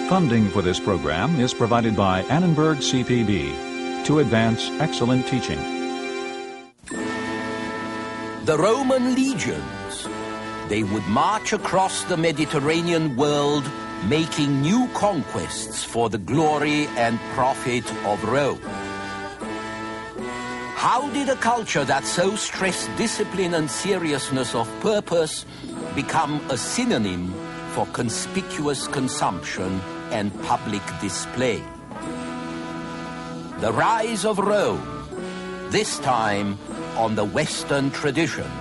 Funding for this program is provided by Annenberg CPB to advance excellent teaching. The Roman legions, they would march across the Mediterranean world, making new conquests for the glory and profit of Rome. How did a culture that so stressed discipline and seriousness of purpose become a synonym for conspicuous consumption and public display? The rise of Rome, this time on the Western tradition.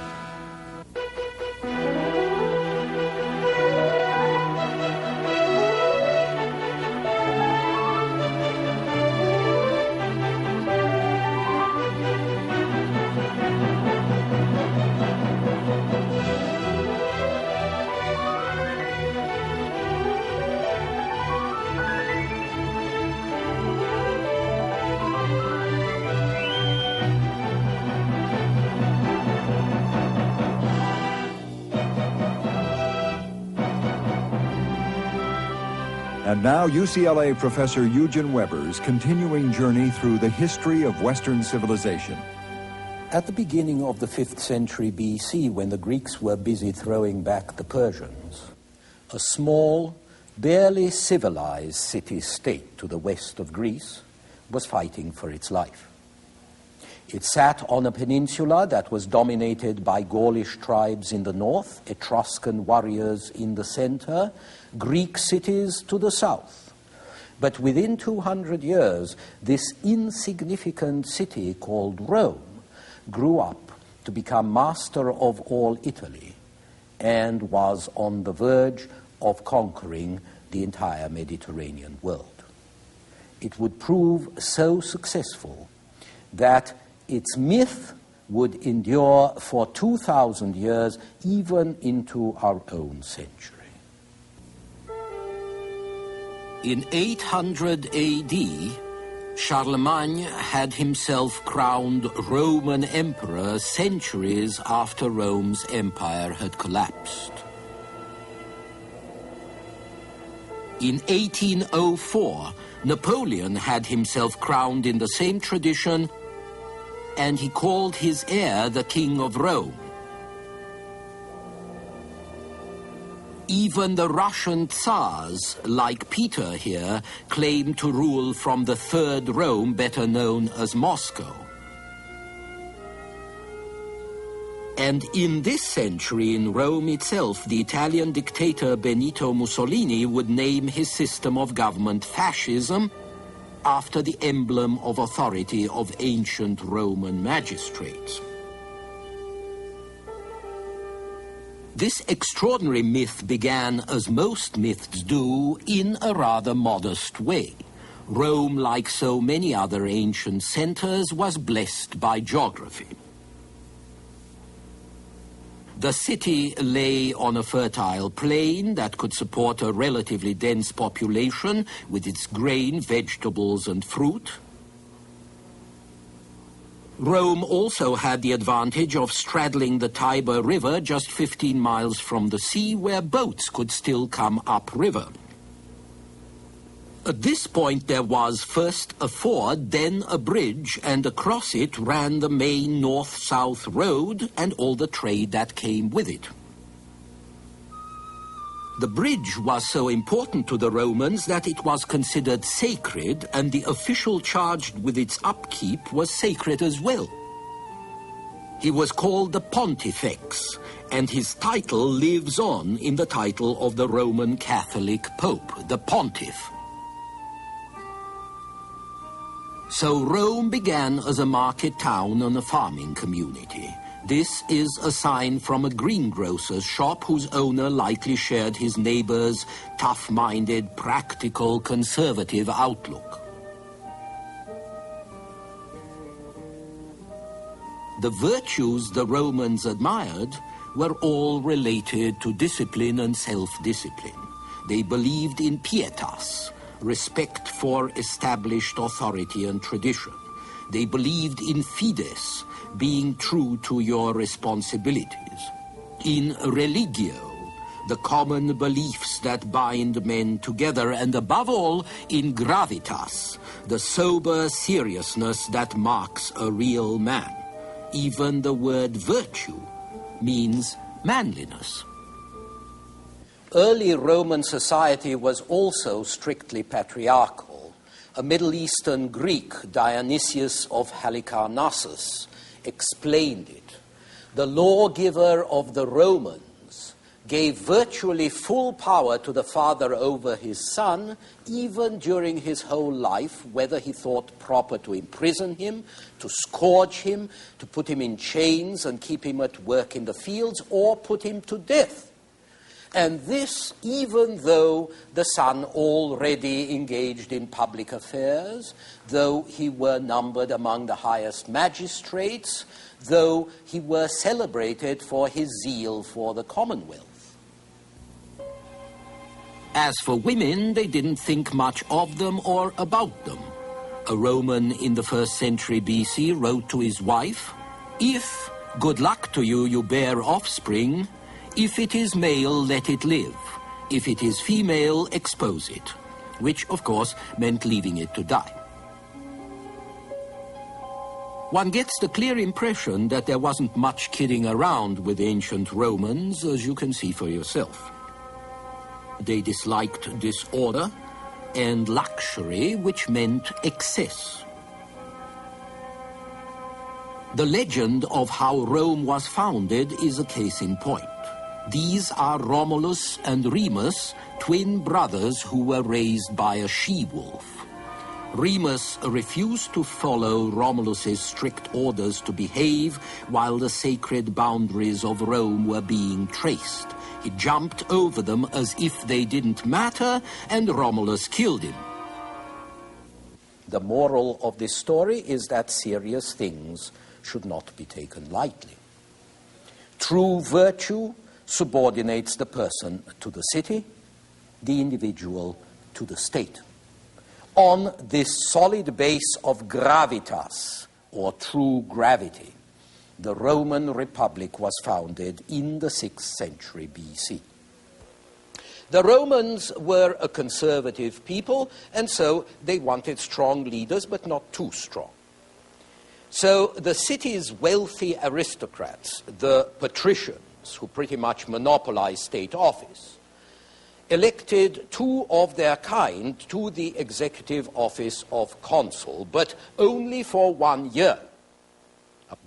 And now UCLA professor Eugen Weber's continuing journey through the history of Western civilization. At the beginning of the 5th century BC, when the Greeks were busy throwing back the Persians, a small, barely civilized city-state to the west of Greece was fighting for its life. It sat on a peninsula that was dominated by Gaulish tribes in the north, Etruscan warriors in the center, Greek cities to the south. But within 200 years, this insignificant city called Rome grew up to become master of all Italy and was on the verge of conquering the entire Mediterranean world. It would prove so successful that its myth would endure for 2,000 years, even into our own century. In 800 AD, Charlemagne had himself crowned Roman emperor centuries after Rome's empire had collapsed. In 1804, Napoleon had himself crowned in the same tradition, and he called his heir the King of Rome. Even the Russian Tsars, like Peter here, claimed to rule from the Third Rome, better known as Moscow. And in this century, in Rome itself, the Italian dictator Benito Mussolini would name his system of government fascism, after the emblem of authority of ancient Roman magistrates. This extraordinary myth began, as most myths do, in a rather modest way. Rome, like so many other ancient centers, was blessed by geography. The city lay on a fertile plain that could support a relatively dense population with its grain, vegetables, and fruit. Rome also had the advantage of straddling the Tiber River just 15 miles from the sea, where boats could still come upriver. At this point there was first a ford, then a bridge, and across it ran the main north-south road and all the trade that came with it. The bridge was so important to the Romans that it was considered sacred, and the official charged with its upkeep was sacred as well. He was called the Pontifex, and his title lives on in the title of the Roman Catholic Pope, the Pontiff. So Rome began as a market town and a farming community. This is a sign from a greengrocer's shop whose owner likely shared his neighbor's tough-minded, practical, conservative outlook. The virtues the Romans admired were all related to discipline and self-discipline. They believed in pietas, respect for established authority and tradition. They believed in fides, being true to your responsibilities. in religio, the common beliefs that bind men together, and above all, in gravitas, the sober seriousness that marks a real man. Even the word virtue means manliness. Early Roman society was also strictly patriarchal. A Middle Eastern Greek, Dionysius of Halicarnassus, explained it. The lawgiver of the Romans gave virtually full power to the father over his son, even during his whole life, whether he thought proper to imprison him, to scourge him, to put him in chains and keep him at work in the fields, or put him to death. And this even though the son already engaged in public affairs, though he were numbered among the highest magistrates, though he were celebrated for his zeal for the commonwealth. As for women, they didn't think much of them or about them. A Roman in the 1st century BC wrote to his wife, "If, good luck to you, you bear offspring, if it is male, let it live. If it is female, expose it," which, of course, meant leaving it to die. One gets the clear impression that there wasn't much kidding around with ancient Romans, as you can see for yourself. They disliked disorder and luxury, which meant excess. The legend of how Rome was founded is a case in point. These are Romulus and Remus, twin brothers who were raised by a she-wolf. Remus refused to follow Romulus's strict orders to behave while the sacred boundaries of Rome were being traced. He jumped over them as if they didn't matter, and Romulus killed him. The moral of this story is that serious things should not be taken lightly. True virtue subordinates the person to the city, the individual to the state. On this solid base of gravitas, or true gravity, the Roman Republic was founded in the 6th century BC. The Romans were a conservative people, and so they wanted strong leaders, but not too strong. So the city's wealthy aristocrats, the patricians, who pretty much monopolized state office, elected 2 of their kind to the executive office of consul, but only for 1 year.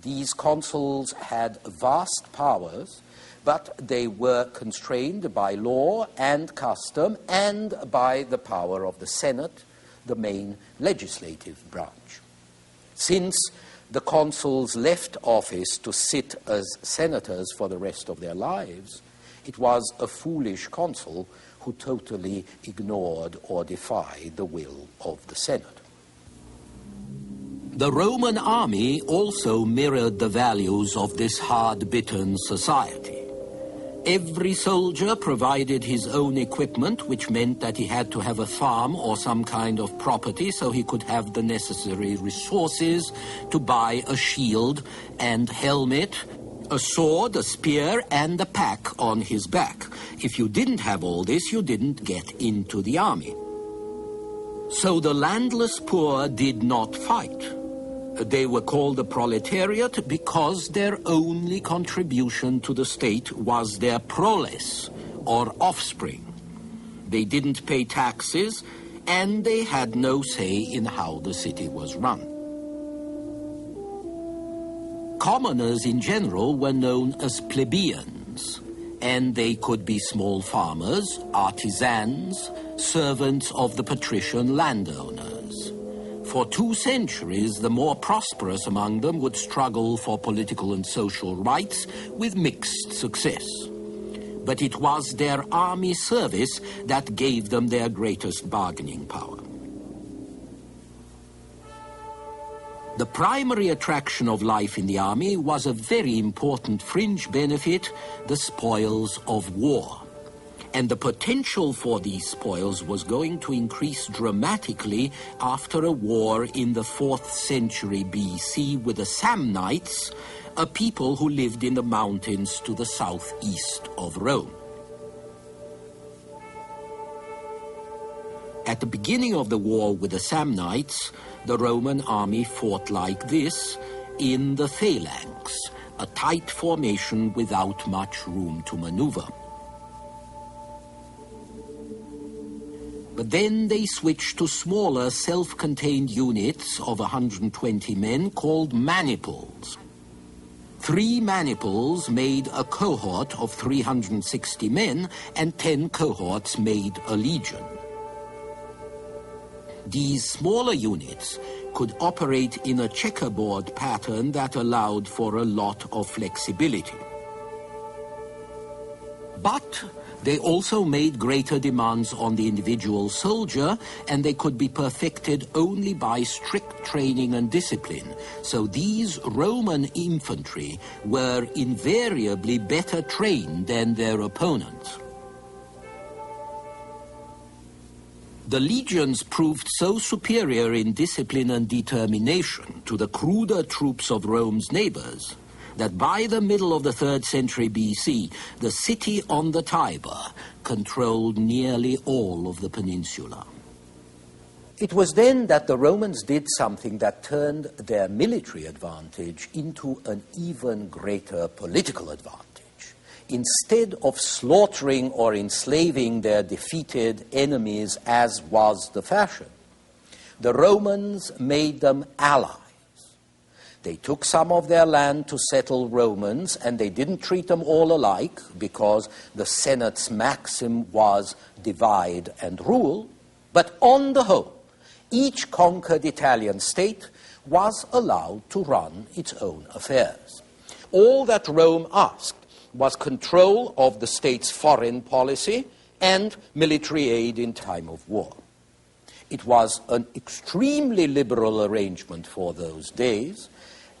These consuls had vast powers, but they were constrained by law and custom and by the power of the Senate, the main legislative branch. Since the consuls left office to sit as senators for the rest of their lives, it was a foolish consul who totally ignored or defied the will of the Senate. The Roman army also mirrored the values of this hard-bitten society. Every soldier provided his own equipment, which meant that he had to have a farm or some kind of property so he could have the necessary resources to buy a shield and helmet, a sword, a spear, and a pack on his back. If you didn't have all this, you didn't get into the army. So the landless poor did not fight. They were called the proletariat because their only contribution to the state was their proles, or offspring. They didn't pay taxes, and they had no say in how the city was run. Commoners in general were known as plebeians, and they could be small farmers, artisans, servants of the patrician landowners. For 2 centuries, the more prosperous among them would struggle for political and social rights with mixed success. But it was their army service that gave them their greatest bargaining power. The primary attraction of life in the army was a very important fringe benefit, the spoils of war. And the potential for these spoils was going to increase dramatically after a war in the 4th century BC with the Samnites a people who lived in the mountains to the southeast of Rome. At the beginning of the war with the Samnites, the Roman army fought like this in the phalanx, a tight formation without much room to maneuver. But then they switched to smaller self-contained units of 120 men called maniples. 3 maniples made a cohort of 360 men, and 10 cohorts made a legion. These smaller units could operate in a checkerboard pattern that allowed for a lot of flexibility. But they also made greater demands on the individual soldier, and they could be perfected only by strict training and discipline. So these Roman infantry were invariably better trained than their opponents. The legions proved so superior in discipline and determination to the cruder troops of Rome's neighbors that by the middle of the 3rd century BC, the city on the Tiber controlled nearly all of the peninsula. It was then that the Romans did something that turned their military advantage into an even greater political advantage. Instead of slaughtering or enslaving their defeated enemies, as was the fashion, the Romans made them allies. They took some of their land to settle Romans, and they didn't treat them all alike because the Senate's maxim was divide and rule. But on the whole, each conquered Italian state was allowed to run its own affairs. All that Rome asked was control of the state's foreign policy and military aid in time of war. It was an extremely liberal arrangement for those days,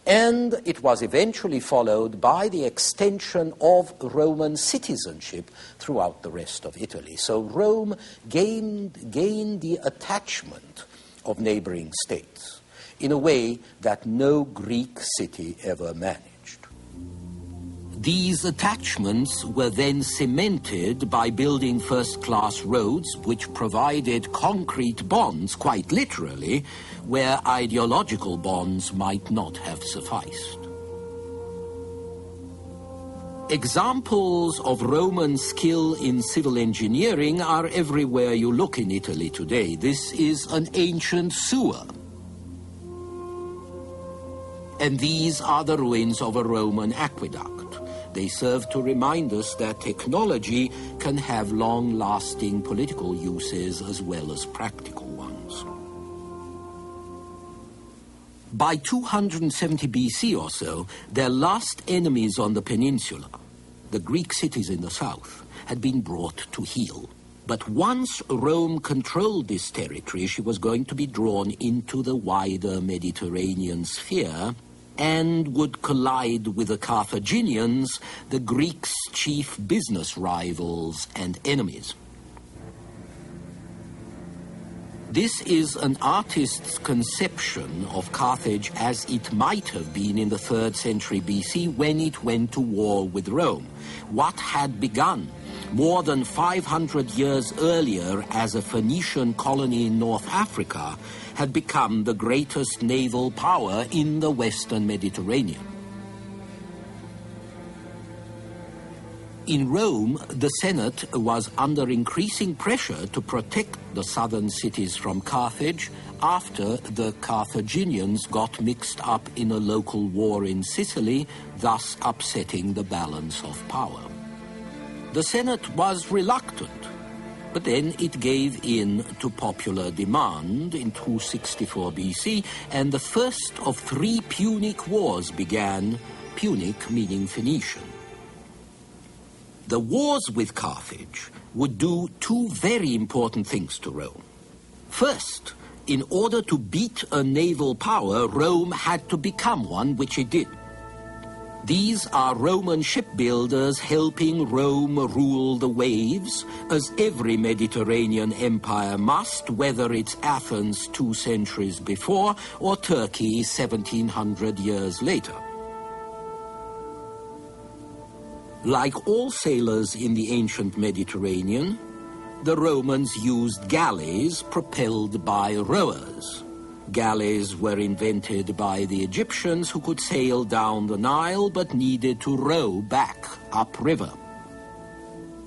and it was eventually followed by the extension of Roman citizenship throughout the rest of Italy. So Rome gained the attachment of neighboring states in a way that no Greek city ever managed. These attachments were then cemented by building first-class roads which provided concrete bonds, quite literally, where ideological bonds might not have sufficed. Examples of Roman skill in civil engineering are everywhere you look in Italy today. This is an ancient sewer. And these are the ruins of a Roman aqueduct. They serve to remind us that technology can have long-lasting political uses as well as practical ones. By 270 BC or so, their last enemies on the peninsula, the Greek cities in the south, had been brought to heel. But once Rome controlled this territory, she was going to be drawn into the wider Mediterranean sphere and would collide with the Carthaginians, the Greeks' chief business rivals and enemies. This is an artist's conception of Carthage as it might have been in the 3rd century BC when it went to war with Rome. What had begun more than 500 years earlier as a Phoenician colony in North Africa had become the greatest naval power in the Western Mediterranean. In Rome, the Senate was under increasing pressure to protect the southern cities from Carthage after the Carthaginians got mixed up in a local war in Sicily, thus upsetting the balance of power. The Senate was reluctant, but then it gave in to popular demand in 264 BC, and the first of 3 Punic Wars began, Punic meaning Phoenician. The wars with Carthage would do 2 very important things to Rome. First, in order to beat a naval power, Rome had to become one, which it did. These are Roman shipbuilders helping Rome rule the waves, as every Mediterranean empire must, whether it's Athens 2 centuries before or Turkey 1700 years later. Like all sailors in the ancient Mediterranean, the Romans used galleys propelled by rowers. Galleys were invented by the Egyptians, who could sail down the Nile but needed to row back upriver.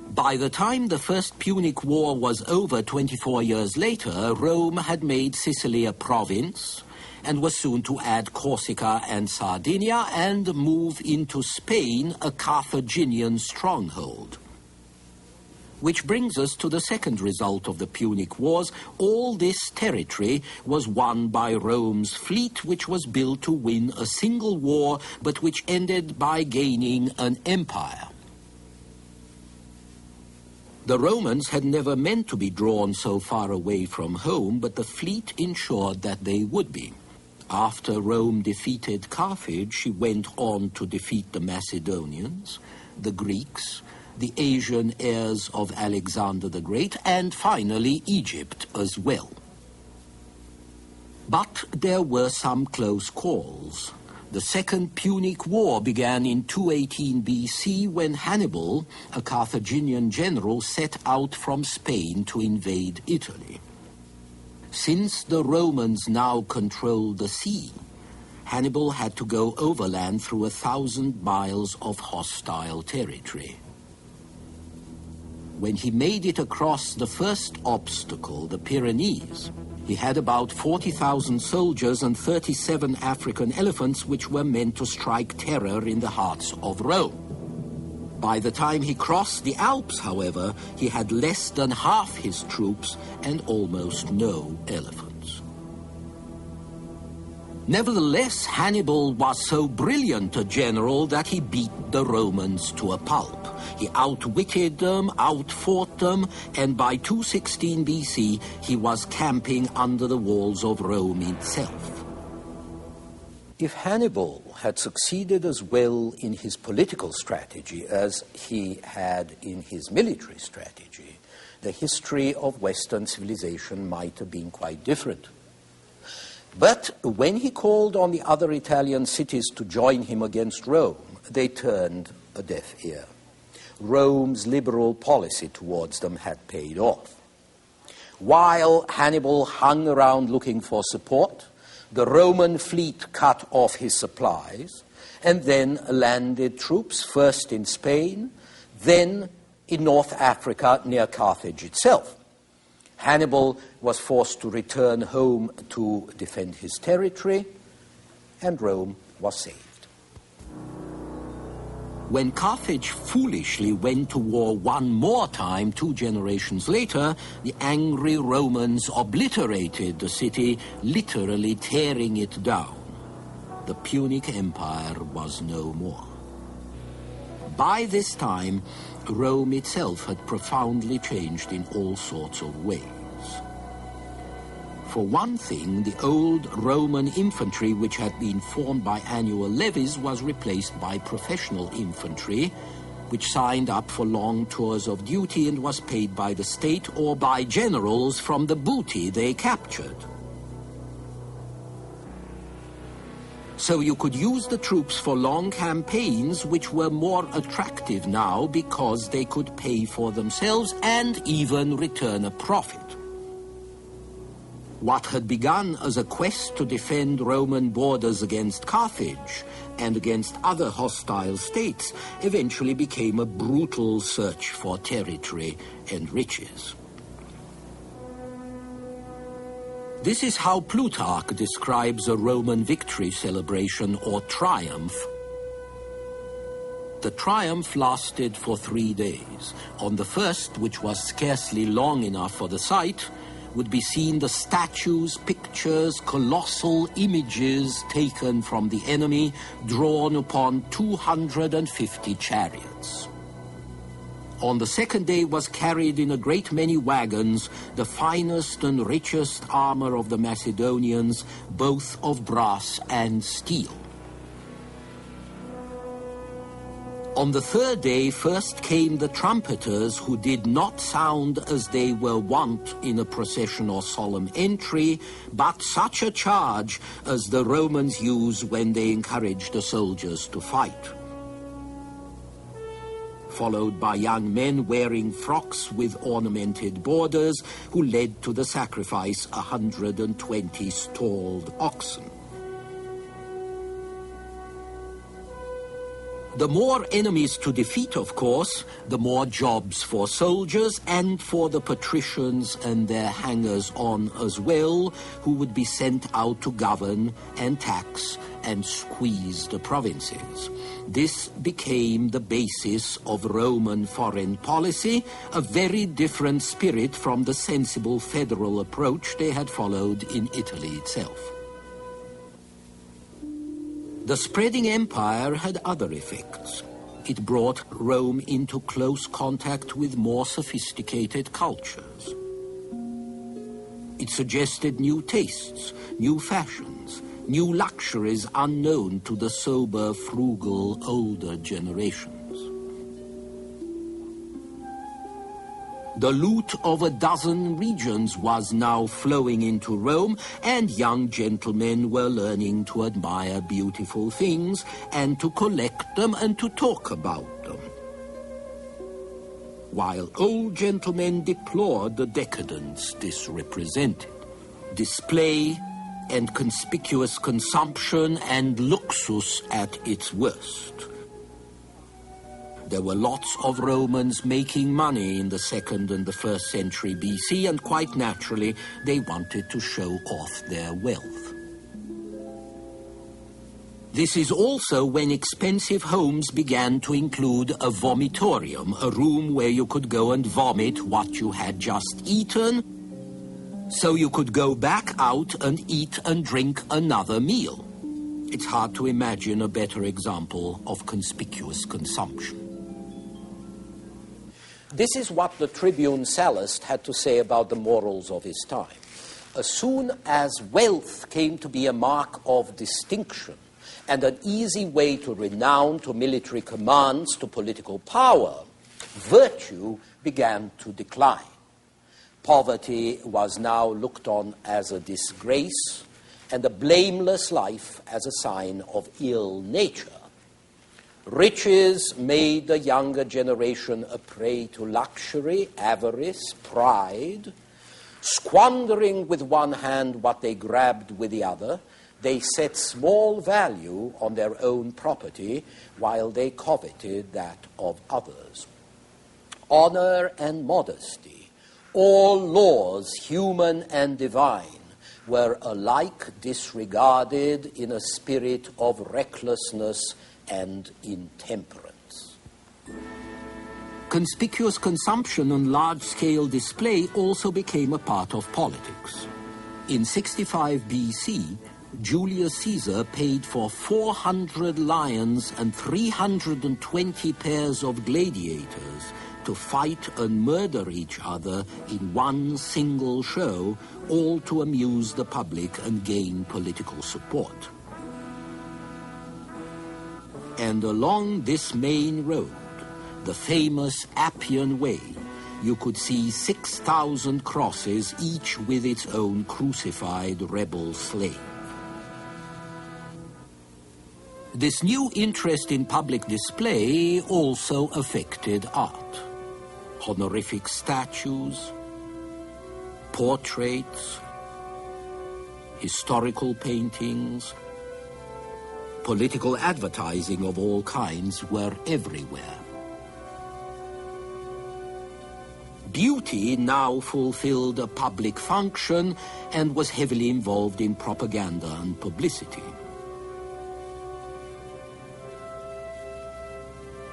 By the time the First Punic War was over 24 years later, Rome had made Sicily a province and was soon to add Corsica and Sardinia and move into Spain, a Carthaginian stronghold. Which brings us to the second result of the Punic Wars. All this territory was won by Rome's fleet, which was built to win a single war, but which ended by gaining an empire. The Romans had never meant to be drawn so far away from home, but the fleet ensured that they would be. After Rome defeated Carthage, she went on to defeat the Macedonians, the Greeks, the Asian heirs of Alexander the Great, and finally Egypt as well. But there were some close calls. The Second Punic War began in 218 BC when Hannibal, a Carthaginian general, set out from Spain to invade Italy. Since the Romans now controlled the sea, Hannibal had to go overland through 1,000 miles of hostile territory. When he made it across the first obstacle, the Pyrenees, he had about 40,000 soldiers and 37 African elephants, which were meant to strike terror in the hearts of Rome. By the time he crossed the Alps, however, he had less than half his troops and almost no elephants. Nevertheless, Hannibal was so brilliant a general that he beat the Romans to a pulp. He outwitted them, outfought them, and by 216 BC, he was camping under the walls of Rome itself. If Hannibal had succeeded as well in his political strategy as he had in his military strategy, the history of Western civilization might have been quite different. But when he called on the other Italian cities to join him against Rome, they turned a deaf ear. Rome's liberal policy towards them had paid off. While Hannibal hung around looking for support, the Roman fleet cut off his supplies and then landed troops first in Spain, then in North Africa near Carthage itself. Hannibal was forced to return home to defend his territory, and Rome was saved. When Carthage foolishly went to war one more time 2 generations later, the angry Romans obliterated the city, literally tearing it down. The Punic Empire was no more. By this time, Rome itself had profoundly changed in all sorts of ways. For one thing, the old Roman infantry, which had been formed by annual levies, was replaced by professional infantry, which signed up for long tours of duty and was paid by the state or by generals from the booty they captured. So you could use the troops for long campaigns, which were more attractive now because they could pay for themselves and even return a profit. What had begun as a quest to defend Roman borders against Carthage and against other hostile states eventually became a brutal search for territory and riches. This is how Plutarch describes a Roman victory celebration or triumph. The triumph lasted for 3 days. On the first, which was scarcely long enough for the sight, would be seen the statues, pictures, colossal images taken from the enemy, drawn upon 250 chariots. On the second day was carried in a great many wagons the finest and richest armor of the Macedonians, both of brass and steel. On the third day first came the trumpeters, who did not sound as they were wont in a procession or solemn entry, but such a charge as the Romans use when they encourage the soldiers to fight. followed by young men wearing frocks with ornamented borders, who led to the sacrifice 120 stalled oxen. The more enemies to defeat, of course, the more jobs for soldiers and for the patricians and their hangers-on as well, who would be sent out to govern and tax and squeeze the provinces. This became the basis of Roman foreign policy, a very different spirit from the sensible federal approach they had followed in Italy itself. The spreading empire had other effects. It brought Rome into close contact with more sophisticated cultures. It suggested new tastes, new fashions, new luxuries unknown to the sober, frugal, older generations. The loot of a dozen regions was now flowing into Rome, and young gentlemen were learning to admire beautiful things and to collect them and to talk about them, while old gentlemen deplored the decadence this represented. Display and conspicuous consumption and luxus at its worst. There were lots of Romans making money in the 2nd and the 1st century BC, and quite naturally they wanted to show off their wealth. This is also when expensive homes began to include a vomitorium, a room where you could go and vomit what you had just eaten, so you could go back out and eat and drink another meal. It's hard to imagine a better example of conspicuous consumption. This is what the tribune Sallust had to say about the morals of his time. As soon as wealth came to be a mark of distinction and an easy way to renown, to military commands, to political power, virtue began to decline. Poverty was now looked on as a disgrace, and a blameless life as a sign of ill nature. Riches made the younger generation a prey to luxury, avarice, pride. Squandering with one hand what they grabbed with the other, they set small value on their own property while they coveted that of others. Honor and modesty, all laws, human and divine, were alike disregarded in a spirit of recklessness and intemperance. Conspicuous consumption and large-scale display also became a part of politics. In 65 BC, Julius Caesar paid for 400 lions and 320 pairs of gladiators to fight and murder each other in one single show, all to amuse the public and gain political support. And along this main road, the famous Appian Way, you could see 6,000 crosses, each with its own crucified rebel slave. This new interest in public display also affected art. Honorific statues, portraits, historical paintings, political advertising of all kinds were everywhere. Beauty now fulfilled a public function and was heavily involved in propaganda and publicity.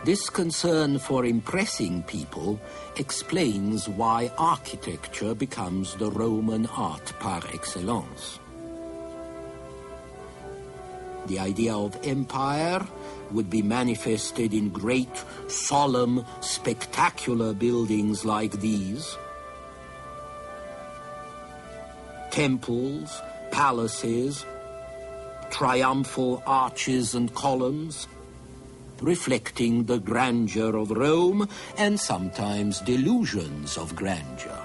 This concern for impressing people explains why architecture becomes the Roman art par excellence. The idea of empire would be manifested in great, solemn, spectacular buildings like these. Temples, palaces, triumphal arches and columns, reflecting the grandeur of Rome and sometimes delusions of grandeur.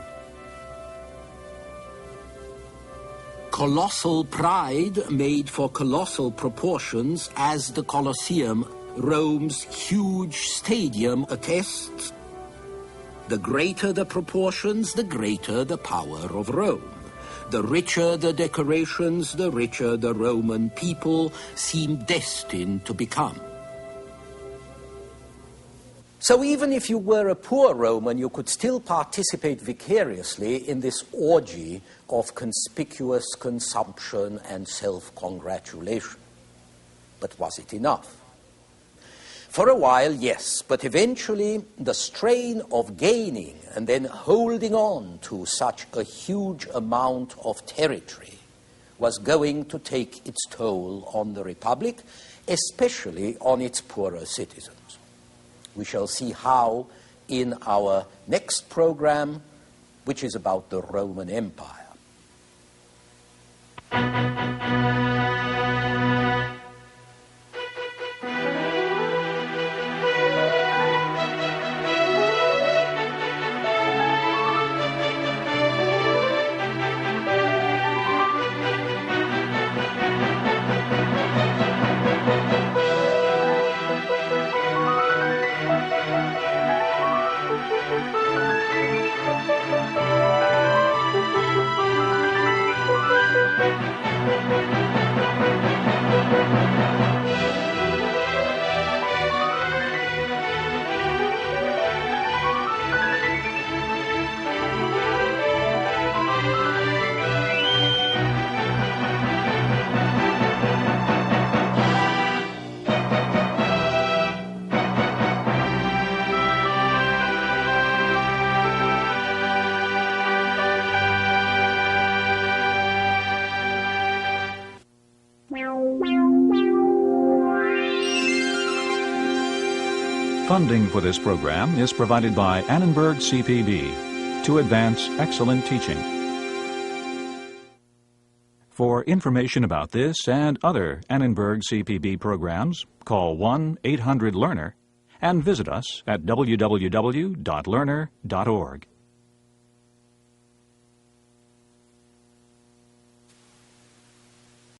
Colossal pride made for colossal proportions, as the Colosseum Rome's huge stadium attests, the greater the proportions, the greater the power of Rome. The richer the decorations, the richer the Roman people seem destined to become. So even if you were a poor Roman, you could still participate vicariously in this orgy of conspicuous consumption and self-congratulation. But was it enough? For a while, yes, but eventually the strain of gaining and then holding on to such a huge amount of territory was going to take its toll on the Republic, especially on its poorer citizens. We shall see how in our next program, which is about the Roman Empire. Funding for this program is provided by Annenberg CPB to advance excellent teaching. For information about this and other Annenberg CPB programs, call 1-800-LEARNER and visit us at www.learner.org.